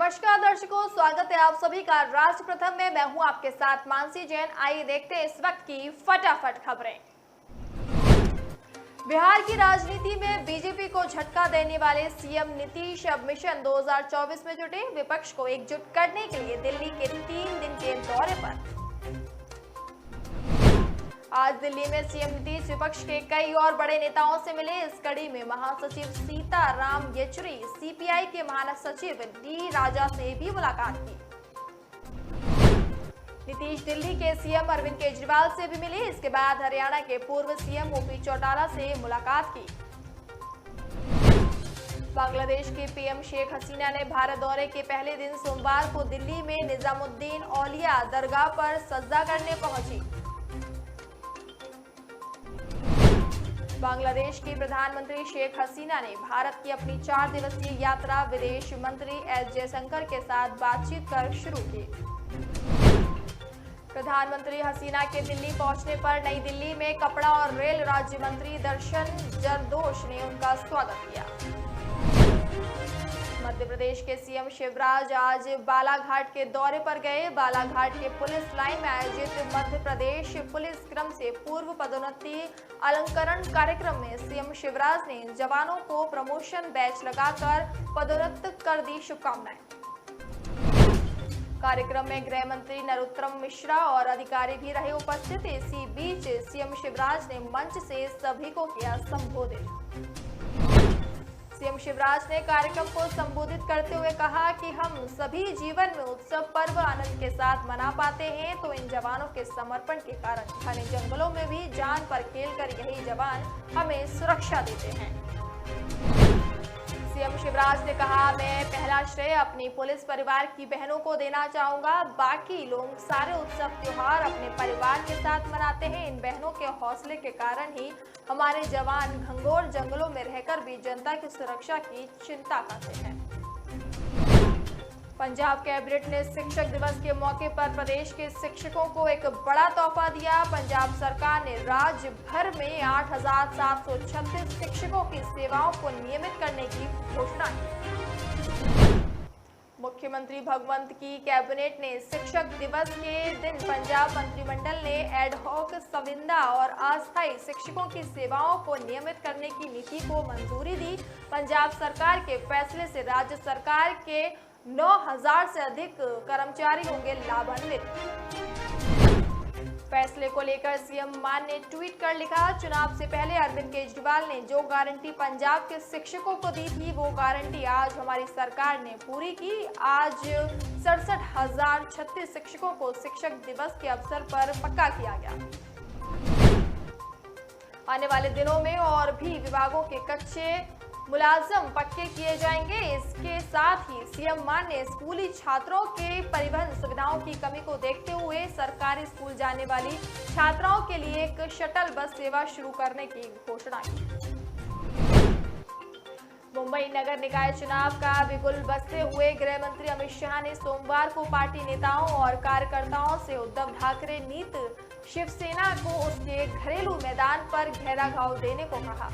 नमस्कार दर्शकों, स्वागत है आप सभी का राष्ट्र प्रथम में। मैं हूं आपके साथ मानसी जैन। आइए देखते हैं इस वक्त की फटाफट खबरें। बिहार की राजनीति में बीजेपी को झटका देने वाले सीएम नीतीश अब मिशन 2024 में जुटे। विपक्ष को एकजुट करने के लिए दिल्ली के 3 दिन के दौरे पर। आज दिल्ली में सीएम नीतीश विपक्ष के कई और बड़े नेताओं से मिले। इस कड़ी में महासचिव सीताराम येचुरी, सीपीआई के महासचिव डी राजा से भी मुलाकात की। नीतीश दिल्ली के सीएम अरविंद केजरीवाल से भी मिले। इसके बाद हरियाणा के पूर्व सीएम ओपी चौटाला से मुलाकात की। बांग्लादेश की पीएम शेख हसीना ने भारत दौरे के पहले दिन सोमवार को दिल्ली में निजामुद्दीन औलिया दरगाह पर सजदा करने पहुंची। बांग्लादेश की प्रधानमंत्री शेख हसीना ने भारत की अपनी 4 दिवसीय यात्रा विदेश मंत्री एस जयशंकर के साथ बातचीत कर शुरू की। प्रधानमंत्री हसीना के दिल्ली पहुंचने पर नई दिल्ली में कपड़ा और रेल राज्य मंत्री दर्शन जरदोश ने उनका स्वागत किया। मध्य प्रदेश के सीएम शिवराज आज बालाघाट के दौरे पर गए। बालाघाट के पुलिस लाइन में आयोजित मध्य प्रदेश पुलिस क्रम से पूर्व पदोन्नति अलंकरण कार्यक्रम में सीएम शिवराज ने जवानों को प्रमोशन बैच लगाकर पदोन्नत कर दी शुभकामनाएं। कार्यक्रम में गृह मंत्री नरोत्तम मिश्रा और अधिकारी भी रहे उपस्थित। इसी बीच सीएम शिवराज ने मंच से सभी को किया संबोधित। सीएम शिवराज ने कार्यक्रम को संबोधित करते हुए कहा कि हम सभी जीवन में उत्सव पर्व आनंद के साथ मना पाते हैं, तो इन जवानों के समर्पण के कारण घने जंगलों में भी जान पर खेलकर यही जवान हमें सुरक्षा देते हैं। सीएम शिवराज ने कहा, मैं पहला श्रेय अपनी पुलिस परिवार की बहनों को देना चाहूंगा। बाकी लोग सारे उत्सव त्योहार अपने परिवार के साथ मनाते हैं। इन बहनों के हौसले के कारण ही हमारे जवान घंघोर जंगलों में रहकर भी जनता की सुरक्षा की चिंता करते हैं। पंजाब कैबिनेट ने शिक्षक दिवस के मौके पर प्रदेश के शिक्षकों को एक बड़ा तोहफा दिया। पंजाब सरकार ने राज्य भर में 8,736 शिक्षकों की सेवाओं को नियमित करने की घोषणा की। मुख्यमंत्री भगवंत की कैबिनेट ने शिक्षक दिवस के दिन पंजाब मंत्रिमंडल ने एडहॉक संविदा और अस्थायी शिक्षकों की सेवाओं को नियमित करने की नीति को मंजूरी दी। पंजाब सरकार के फैसले से राज्य सरकार के 9,000 से अधिक कर्मचारी होंगे लाभान्वित। फैसले को लेकर सीएम मान ने ट्वीट कर लिखा, चुनाव से पहले अरविंद केजरीवाल ने जो गारंटी पंजाब के शिक्षकों को दी थी, वो गारंटी आज हमारी सरकार ने पूरी की। आज 67,036 शिक्षकों को शिक्षक दिवस के अवसर पर पक्का किया गया। आने वाले दिनों में और भी विभागों के कच्चे मुलाजम पक्के किए जाएंगे। इसके साथ ही सीएम मान ने स्कूली छात्रों के परिवहन सुविधाओं की कमी को देखते हुए सरकारी स्कूल जाने वाली छात्राओं के लिए एक शटल बस सेवा शुरू करने की घोषणा की। मुंबई नगर निकाय चुनाव का बिगुल बजते हुए गृह मंत्री अमित शाह ने सोमवार को पार्टी नेताओं और कार्यकर्ताओं से उद्धव ठाकरे नीति शिवसेना को उसके घरेलू मैदान पर गहरा घाव देने को कहा।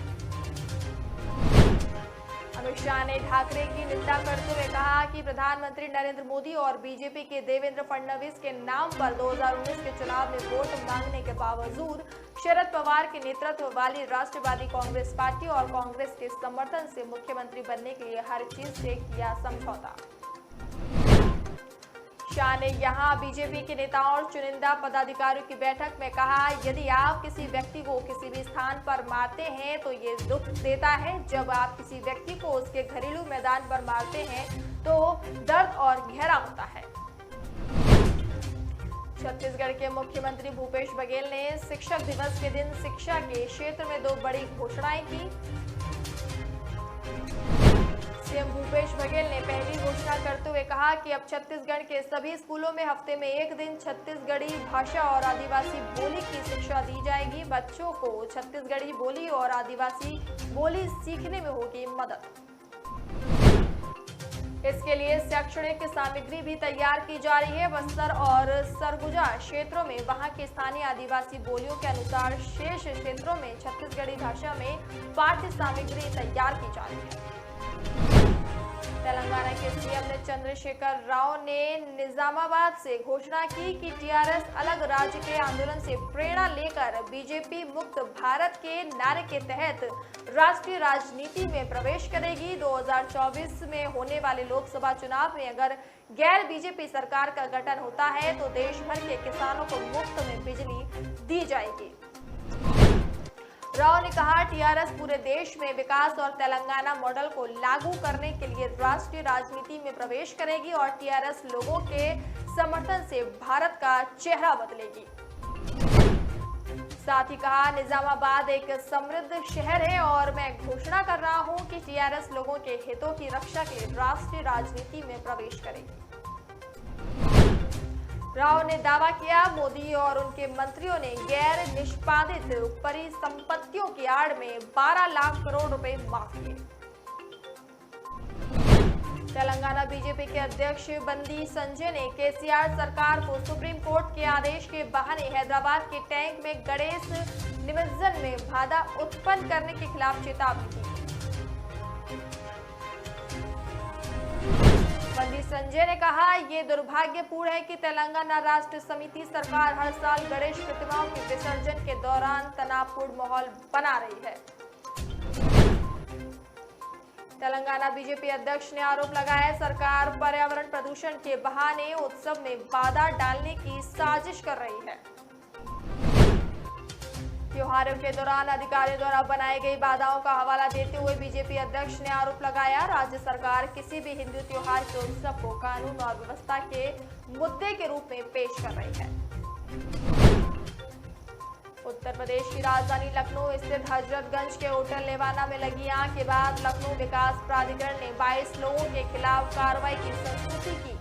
अमित शाह ने ठाकरे की निंदा करते हुए कहा कि प्रधानमंत्री नरेंद्र मोदी और बीजेपी के देवेंद्र फडणवीस के नाम पर 2019 के चुनाव में वोट मांगने के बावजूद शरद पवार के नेतृत्व वाली राष्ट्रवादी कांग्रेस पार्टी और कांग्रेस के समर्थन से मुख्यमंत्री बनने के लिए हर चीज से किया समझौता। शाह ने यहां बीजेपी के नेताओं और चुनिंदा पदाधिकारियों की बैठक में कहा, यदि आप किसी व्यक्ति को किसी भी स्थान पर मारते हैं तो ये दुख देता है। जब आप किसी व्यक्ति को उसके घरेलू मैदान पर मारते हैं तो दर्द और गहरा होता है। छत्तीसगढ़ के मुख्यमंत्री भूपेश बघेल ने शिक्षक दिवस के दिन शिक्षा के क्षेत्र में 2 बड़ी घोषणाएं की। सीएम भूपेश बघेल ने पहली घोषणा करते हुए कहा कि अब छत्तीसगढ़ के सभी स्कूलों में हफ्ते में एक दिन छत्तीसगढ़ी भाषा और आदिवासी बोली की शिक्षा दी जाएगी। बच्चों को छत्तीसगढ़ी बोली और आदिवासी बोली सीखने में होगी मदद। इसके लिए शैक्षणिक सामग्री भी तैयार की जा रही है। बस्तर और सरगुजा क्षेत्रों में वहां की स्थानीय आदिवासी बोलियों के अनुसार शेष क्षेत्रों में छत्तीसगढ़ी भाषा में पाठ्य सामग्री तैयार की जा रही है। तेलंगाना के सीएम ने चंद्रशेखर राव ने निजामाबाद से घोषणा की कि टीआरएस अलग राज्य के आंदोलन से प्रेरणा लेकर बीजेपी मुक्त भारत के नारे के तहत राष्ट्रीय राजनीति में प्रवेश करेगी। 2024 में होने वाले लोकसभा चुनाव में अगर गैर बीजेपी सरकार का गठन होता है तो देश भर के किसानों को मुफ्त में बिजली दी जाएगी। राव ने कहा, टीआरएस पूरे देश में विकास और तेलंगाना मॉडल को लागू करने के लिए राष्ट्रीय राजनीति में प्रवेश करेगी और टीआरएस लोगों के समर्थन से भारत का चेहरा बदलेगी। साथ ही कहा, निजामाबाद एक समृद्ध शहर है और मैं घोषणा कर रहा हूं कि टीआरएस लोगों के हितों की रक्षा के लिए राष्ट्रीय राजनीति में प्रवेश करेगी। राव ने दावा किया, मोदी और उनके मंत्रियों ने गैर निष्पादित परिसंपत्तियों की आड़ में 12 लाख करोड़ रुपए माफ किए। तेलंगाना बीजेपी के अध्यक्ष बंदी संजय ने केसीआर सरकार को सुप्रीम कोर्ट के आदेश के बहाने हैदराबाद के टैंक में गणेश निमज्जन में बाधा उत्पन्न करने के खिलाफ चेतावनी दी। बंदी संजय ने कहा, ये दुर्भाग्यपूर्ण है कि तेलंगाना राष्ट्र समिति सरकार हर साल गणेश प्रतिमाओं के विसर्जन के दौरान तनावपूर्ण माहौल बना रही है। तेलंगाना बीजेपी अध्यक्ष ने आरोप लगाया, सरकार पर्यावरण प्रदूषण के बहाने उत्सव में बाधा डालने की साजिश कर रही है। त्योहारों के दौरान अधिकारियों द्वारा बनाई गई बाधाओं का हवाला देते हुए बीजेपी अध्यक्ष ने आरोप लगाया, राज्य सरकार किसी भी हिंदू त्योहार के उत्सव को कानून और व्यवस्था के मुद्दे के रूप में पेश कर रही है। उत्तर प्रदेश की राजधानी लखनऊ स्थित हजरतगंज के होटल लेवाना में लगी आग के बाद लखनऊ विकास प्राधिकरण ने 22 लोगों के खिलाफ कार्रवाई की संस्तुति की।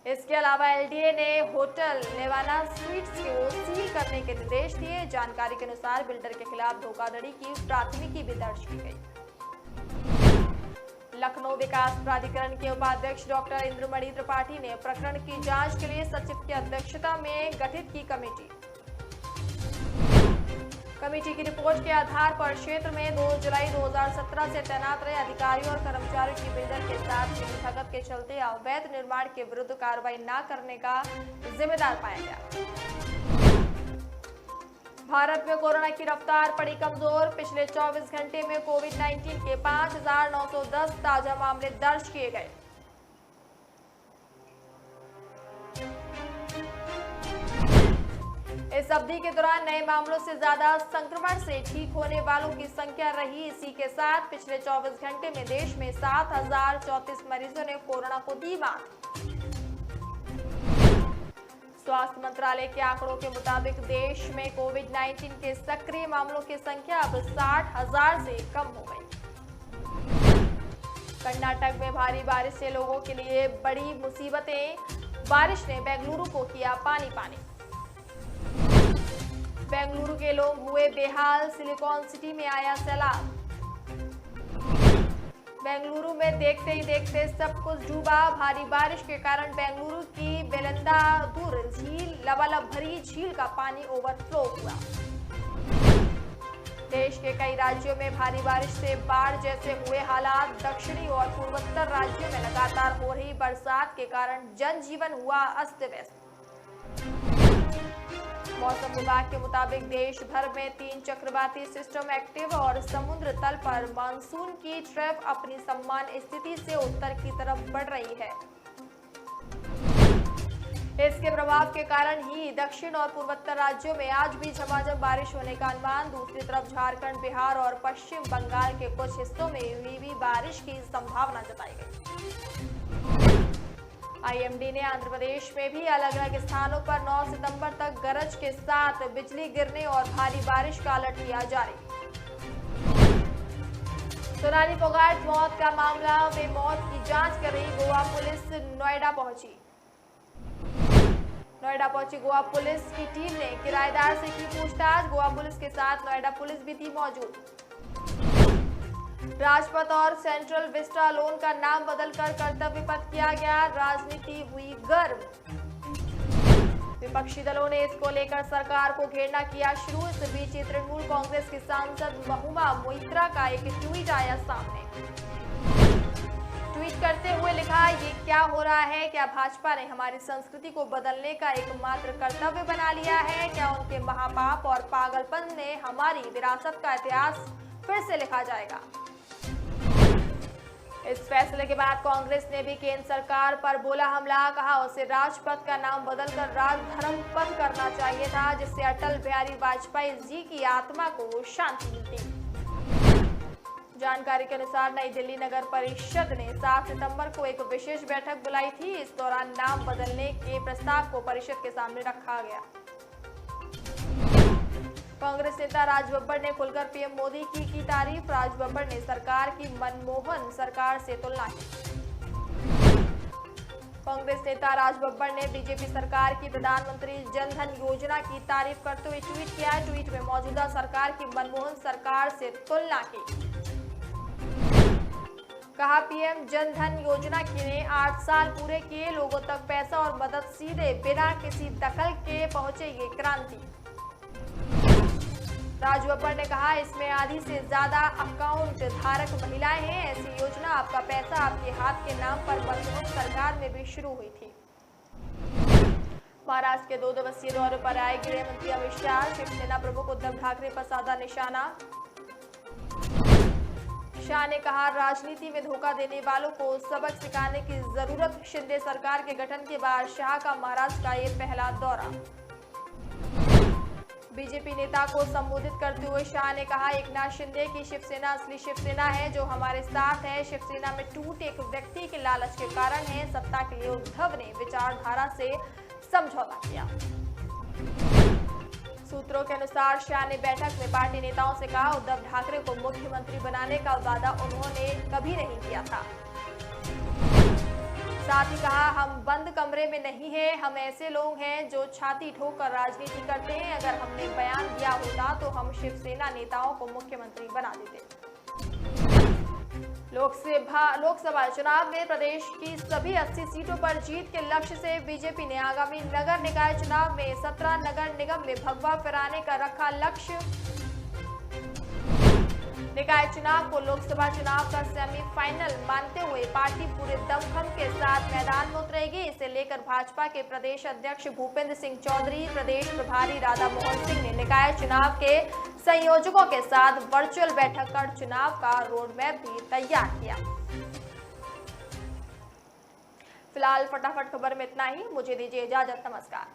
इसके अलावा एलडीए ने होटल लेवाना स्वीट्स को सील करने के निर्देश दिए। जानकारी के अनुसार बिल्डर के खिलाफ धोखाधड़ी की प्राथमिकी भी दर्ज की गई। लखनऊ विकास प्राधिकरण के उपाध्यक्ष डॉक्टर इंद्रमणि त्रिपाठी ने प्रकरण की जांच के लिए सचिव की अध्यक्षता में गठित की कमेटी की रिपोर्ट के आधार पर क्षेत्र में 2 जुलाई 2017 से तैनात रहे अधिकारियों और कर्मचारियों की बिल्डर के साथ मिली भगत के चलते अवैध निर्माण के विरुद्ध कार्रवाई न करने का जिम्मेदार पाया गया। भारत में कोरोना की रफ्तार पड़ी कमजोर। पिछले 24 घंटे में कोविड-19 के 5,910 ताजा मामले दर्ज किए गए। इस अवधि के दौरान नए मामलों से ज्यादा संक्रमण से ठीक होने वालों की संख्या रही। इसी के साथ पिछले 24 घंटे में देश में 7,034 मरीजों ने कोरोना को दी मात। स्वास्थ्य मंत्रालय के आंकड़ों के मुताबिक देश में कोविड-19 के सक्रिय मामलों की संख्या अब 60,000 से कम हो गई। कर्नाटक में भारी बारिश से लोगों के लिए बड़ी मुसीबतें। बारिश ने बेंगलुरु को किया पानी पानी। बेंगलुरु के लोग हुए बेहाल। सिलिकॉन सिटी में आया सैलाब। बेंगलुरु में देखते ही देखते सब कुछ डूबा। भारी बारिश के कारण बेंगलुरु की बेलंदाधुर झील लबालब भरी झील का पानी ओवरफ्लो हुआ। देश के कई राज्यों में भारी बारिश से बाढ़ जैसे हुए हालात। दक्षिणी और पूर्वोत्तर राज्यों में लगातार हो रही बरसात के कारण जनजीवन हुआ अस्त व्यस्त। मौसम विभाग के मुताबिक देश भर में 3 चक्रवाती सिस्टम एक्टिव और समुद्र तल पर मानसून की ट्रफ अपनी समान स्थिति से उत्तर की तरफ बढ़ रही है। इसके प्रभाव के कारण ही दक्षिण और पूर्वोत्तर राज्यों में आज भी झमाझम बारिश होने का अनुमान। दूसरी तरफ झारखंड, बिहार और पश्चिम बंगाल के कुछ हिस्सों में हुई भी बारिश की संभावना जताई गई। आईएमडी ने आंध्र प्रदेश में भी अलग अलग स्थानों पर 9 सितंबर तक गरज के साथ बिजली गिरने और भारी बारिश का अलर्ट किया जारी। सोनाली फोगाट मौत का मामला में मौत की जांच कर रही गोवा पुलिस नोएडा पहुंची। नोएडा पहुंची गोवा पुलिस की टीम ने किराएदार से की पूछताछ। गोवा पुलिस के साथ नोएडा पुलिस भी थी मौजूद। राजपथ और सेंट्रल विस्टा लोन का नाम बदलकर कर्तव्य पथ किया गया। राजनीति हुई गर्म। विपक्षी दलों ने इसको लेकर सरकार को घेरना किया शुरू। इस बीच तृणमूल कांग्रेस के सांसद महुआ मोइत्रा का एक ट्वीट आया सामने। ट्वीट करते हुए लिखा, ये क्या हो रहा है? क्या भाजपा ने हमारी संस्कृति को बदलने का एकमात्र कर्तव्य बना लिया है? क्या उनके महापाप और पागलपन ने हमारी विरासत का इतिहास फिर से लिखा जाएगा? इस फैसले के बाद कांग्रेस ने भी केंद्र सरकार पर बोला हमला। कहा उसे राजपथ का नाम बदलकर राजधर्मपथ करना चाहिए था, जिससे अटल बिहारी वाजपेयी जी की आत्मा को शांति मिलती। जानकारी के अनुसार नई दिल्ली नगर परिषद ने 7 सितंबर को एक विशेष बैठक बुलाई थी। इस दौरान नाम बदलने के प्रस्ताव को परिषद के सामने रखा गया। कांग्रेस नेता राज बब्बर ने खुलकर पीएम मोदी की तारीफ। राज बब्बर ने सरकार की मनमोहन सरकार से तुलना की। कांग्रेस नेता राज बब्बर ने बीजेपी सरकार की प्रधानमंत्री जन धन योजना की तारीफ करते हुए ट्वीट किया। ट्वीट में मौजूदा सरकार की मनमोहन सरकार से तुलना की। कहा पीएम जन धन योजना ने 8 साल पूरे किए, लोगों तक पैसा और मदद सीधे बिना किसी दखल के पहुंचे, ये क्रांति। राज बब्बर ने कहा इसमें आधी से ज्यादा अकाउंट धारक महिलाएं हैं। ऐसी योजना आपका पैसा आपके हाथ के नाम पर मनमोहन सरकार में भी शुरू हुई थी। महाराष्ट्र के 2 दिवसीय दौरे पर आए गृह मंत्री अमित शाह। शिवसेना प्रमुख उद्धव ठाकरे पर साधा निशाना। शाह ने कहा राजनीति में धोखा देने वालों को सबक सिखाने की जरूरत। शिंदे सरकार के गठन के बाद शाह का महाराष्ट्र का ये पहला दौरा। बीजेपी नेता को संबोधित करते हुए शाह ने कहा एकनाथ शिंदे की शिवसेना असली शिवसेना है जो हमारे साथ है। शिवसेना में टूट एक व्यक्ति के लालच के कारण है। सत्ता के लिए उद्धव ने विचारधारा से समझौता किया। सूत्रों के अनुसार शाह ने बैठक में पार्टी नेताओं से कहा उद्धव ठाकरे को मुख्यमंत्री बनाने का वादा उन्होंने कभी नहीं किया था। साथ ही कहा हम बंद कमरे में नहीं हैं, हम ऐसे लोग हैं जो छाती ठोककर राजनीति करते हैं। अगर हमने बयान दिया होता तो हम शिवसेना नेताओं को मुख्यमंत्री बना देते। लोकसभा चुनाव में प्रदेश की सभी 80 सीटों पर जीत के लक्ष्य से बीजेपी ने आगामी नगर निकाय चुनाव में 17 नगर निगम में भगवा फहराने का रखा लक्ष्य। निकाय चुनाव को लोकसभा चुनाव का सेमीफाइनल मानते हुए पार्टी पूरे दमखम के साथ मैदान में उतरेगी। इसे लेकर भाजपा के प्रदेश अध्यक्ष भूपेंद्र सिंह चौधरी, प्रदेश प्रभारी राधा मोहन सिंह ने निकाय चुनाव के संयोजकों के साथ वर्चुअल बैठक कर चुनाव का रोडमैप भी तैयार किया। फिलहाल फटाफट खबर में इतना ही। मुझे दीजिए इजाजत। नमस्कार।